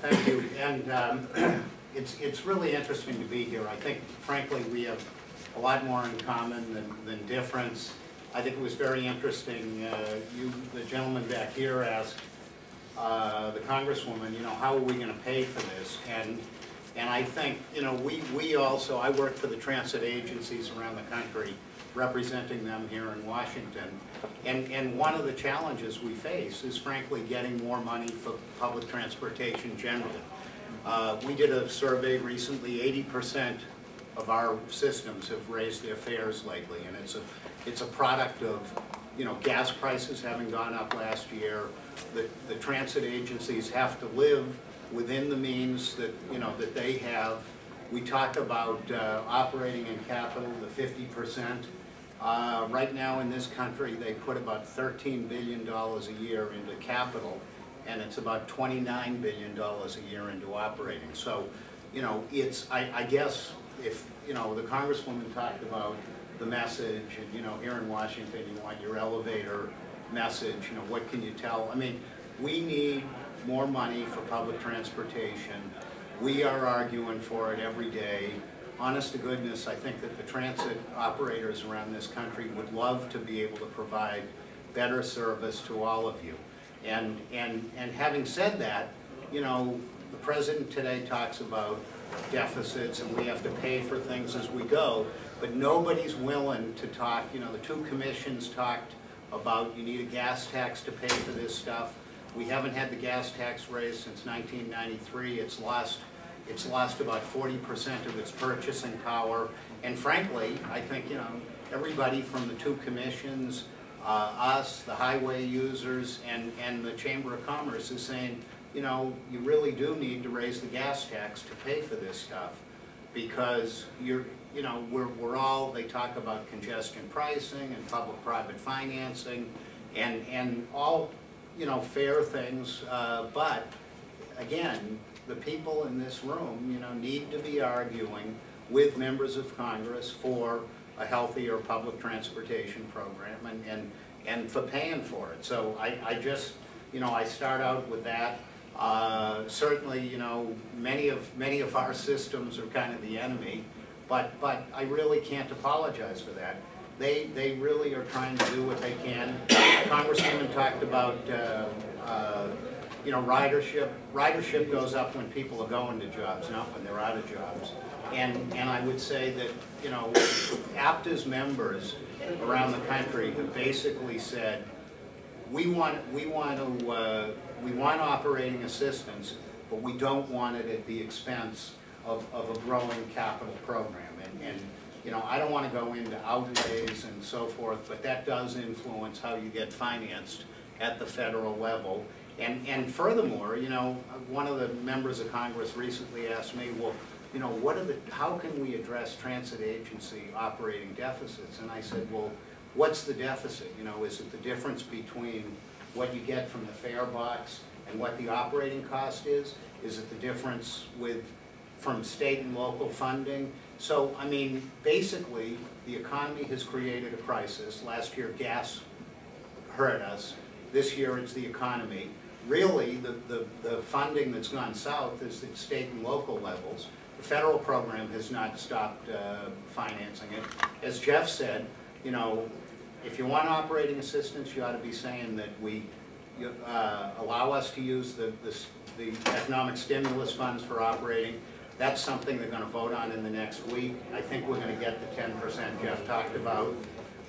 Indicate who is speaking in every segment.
Speaker 1: Thank you. And it's really interesting to be here. I think, frankly, we have a lot more in common than difference. I think it was very interesting. The gentleman back here asked the Congresswoman, how are we going to pay for this? And I think, we also, I work for the transit agencies around the country, representing them here in Washington. And one of the challenges we face is, frankly, getting more money for public transportation generally. We did a survey recently. 80% of our systems have raised their fares lately, and it's a product of gas prices having gone up last year. The transit agencies have to live within the means that that they have. We talk about operating in capital, the 50%. Right now in this country, they put about $13 billion a year into capital, and it's about $29 billion a year into operating. So, I guess if, the Congresswoman talked about the message, and, here in Washington, you want your elevator message, what can you tell? I mean, we need more money for public transportation. We are arguing for it every day. Honest to goodness, I think that the transit operators around this country would love to be able to provide better service to all of you. And having said that, the President today talks about deficits and we have to pay for things as we go, but nobody's willing to talk. The two commissions talked about you need a gas tax to pay for this stuff. We haven't had the gas tax raised since 1993. It's lost about 40% of its purchasing power. And frankly, I think, everybody from the two commissions, us, the highway users, and the Chamber of Commerce is saying, you really do need to raise the gas tax to pay for this stuff, because we're all, they talk about congestion pricing and public-private financing and all, fair things, but again, the people in this room, need to be arguing with members of Congress for a healthier public transportation program and for paying for it. So I just, I start out with that. Certainly, many of our systems are kind of the enemy, but I really can't apologize for that. They really are trying to do what they can. Congresswoman talked about ridership. Ridership goes up when people are going to jobs, not when they're out of jobs. And I would say that APTA's members around the country have basically said we want operating assistance, but we don't want it at the expense of a growing capital program. And I don't want to go into outlays and so forth, but that does influence how you get financed at the federal level. And furthermore, one of the members of Congress recently asked me, well, how can we address transit agency operating deficits? And I said, well, what's the deficit? Is it the difference between what you get from the fare box and what the operating cost is? Is it the difference from state and local funding? So, I mean, basically, the economy has created a crisis. Last year, gas hurt us. This year, it's the economy. Really, the funding that's gone south is at state and local levels. The federal program has not stopped financing it. As Jeff said, if you want operating assistance, you ought to be saying that you allow us to use the economic stimulus funds for operating. That's something they're going to vote on in the next week. I think we're going to get the 10% Jeff talked about.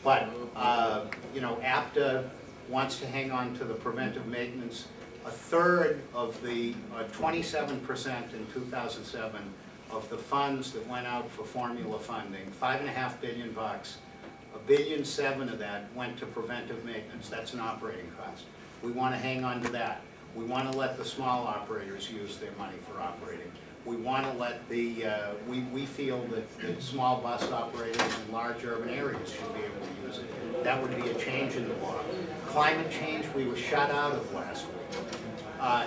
Speaker 1: But, APTA wants to hang on to the preventive maintenance. A third of the 27% in 2007 of the funds that went out for formula funding, $5.5 billion, $1.7 billion of that went to preventive maintenance. That's an operating cost. We want to hang on to that. We want to let the small operators use their money for operating. We want to let we feel that small bus operators in large urban areas should be able to use it. That would be a change in the law. Climate change, we were shut out of last week.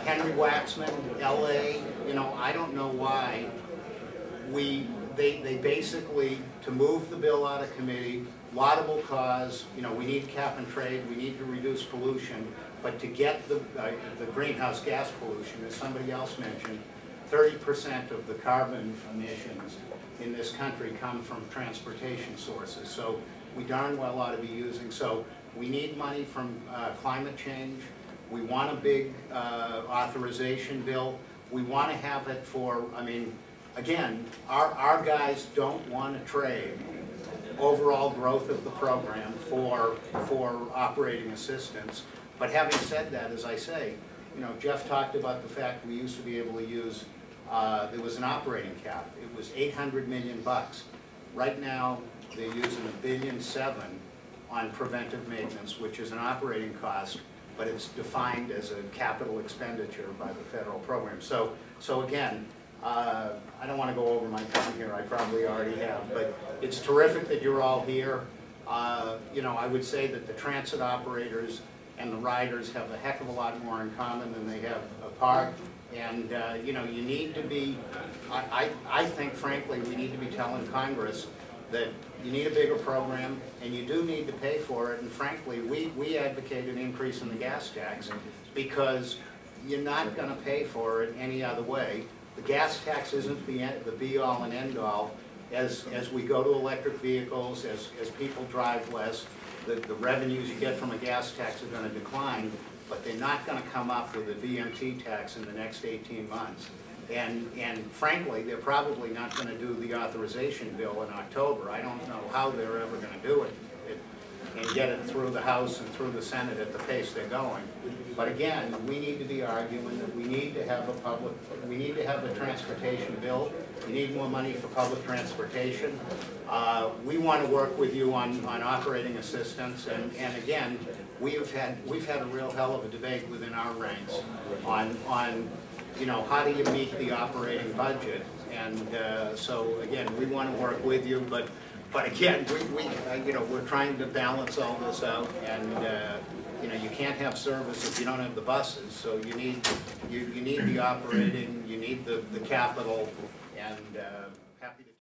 Speaker 1: Henry Waxman, LA, I don't know why they basically, to move the bill out of committee, laudable cause, we need cap and trade, we need to reduce pollution, But to get the greenhouse gas pollution, as somebody else mentioned, 30% of the carbon emissions in this country come from transportation sources. So we darn well ought to be using. So we need money from climate change. We want a big authorization bill. We want to have it for, I mean, again, our guys don't want to trade overall growth of the program for operating assistance. But having said that, as I say, you know, Jeff talked about the fact we used to be able to use, there was an operating cap. It was $800 million. Right now, they're using $1.7 billion on preventive maintenance, which is an operating cost, but it's defined as a capital expenditure by the federal program. So again, I don't want to go over my time here, I probably already have, but it's terrific that you're all here. You know, I would say that the transit operators and the riders have a heck of a lot more in common than they have apart. And you know, you need to be, I think frankly, we need to be telling Congress that you need a bigger program and you do need to pay for it. And frankly, we advocate an increase in the gas tax because you're not going to pay for it any other way. The gas tax isn't the be-all and end-all. As we go to electric vehicles, as people drive less, the revenues you get from a gas tax are going to decline, but they're not going to come up with a VMT tax in the next 18 months. And frankly, they're probably not going to do the authorization bill in October. I don't know how they're ever going to do it and get it through the House and through the Senate at the pace they're going. But again, we need to be arguing that we need to have we need to have a transportation bill. We need more money for public transportation. We want to work with you on operating assistance, and again, we've had a real hell of a debate within our ranks on you know, how do you meet the operating budget? And so again, we want to work with you, but again, you know, we're trying to balance all this out, and you know, you can't have service if you don't have the buses. So you need the operating, you need the capital, and happy to.